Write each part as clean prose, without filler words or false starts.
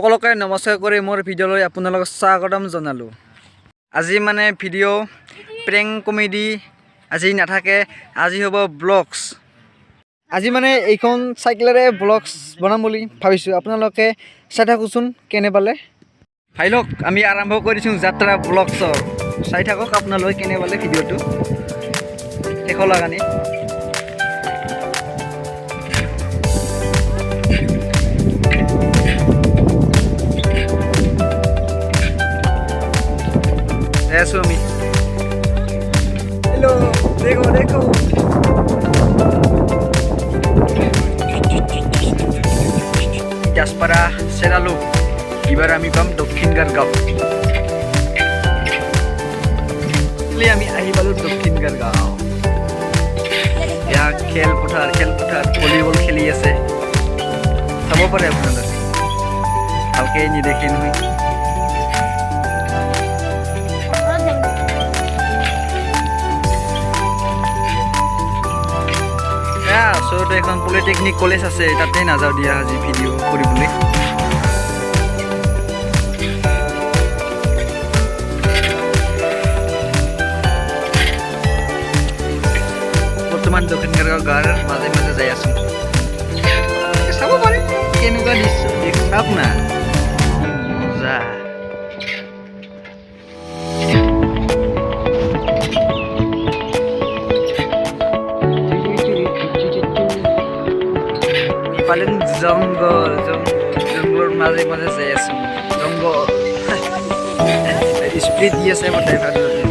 সকলোকে নমস্কাৰ কৰি মোৰ ভিডিঅ'লৈ আপোনালোকক স্বাগতম জনালোঁ। আজি মানে ভিডিঅ' প্ৰেংক কমেডি আজি নাথাকে, আজি হ'ব ব্লগছ। আজি মানে এইখন চাইকেলেৰে ব্লগছ বনাম বুলি ভাবিছোঁ, আপোনালোকে চাই থাকোঁচোন কেনে পালে। ভাই লওক, আমি আৰম্ভ কৰিছোঁ যাত্ৰা ব্লগছৰ। চাই থাকক আপোনালোকে কেনে পালে ভিডিঅ'টো শেষলৈ আনি। Eso a mí. Hello, দেখো Jaspara Seralo এবার আমি পাম দক্ষিণ গারগাঁও। আমি আহি পালো দক্ষিণ গারগাঁও। ইয়াত খেলপথাৰ ভলীবল খেলি আছে, চাব পাৰে আপোনালোকে, ভালকে নেদেখে নহয়। ওচৰতে এখন পলিটেকনিক কলেজ আছে, তাতে নাযাওঁ দিয়া আজি ভিডিঅ' কৰিবলৈ। বৰ্তমান দক্ষিণ গাঁৱৰ মাজে মাজে যাই আছোঁ, চাব পাৰে কেনেকুৱা দৃশ্য চাওক না, মজা। পালেন জংঘলৰ মাজে মাজে যাই আছোঁ, জংঘল স্প্ৰিট দি আছে আমাৰ ড্ৰাইভাৰজনে।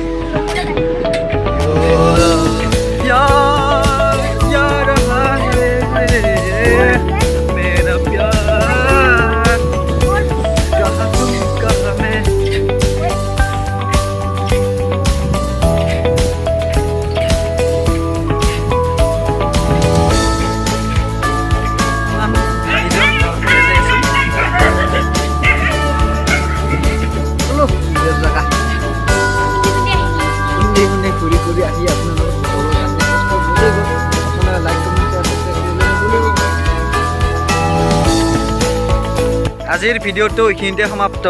আজিৰ ভিডিঅ'টো এইখিনিতে সমাপ্ত।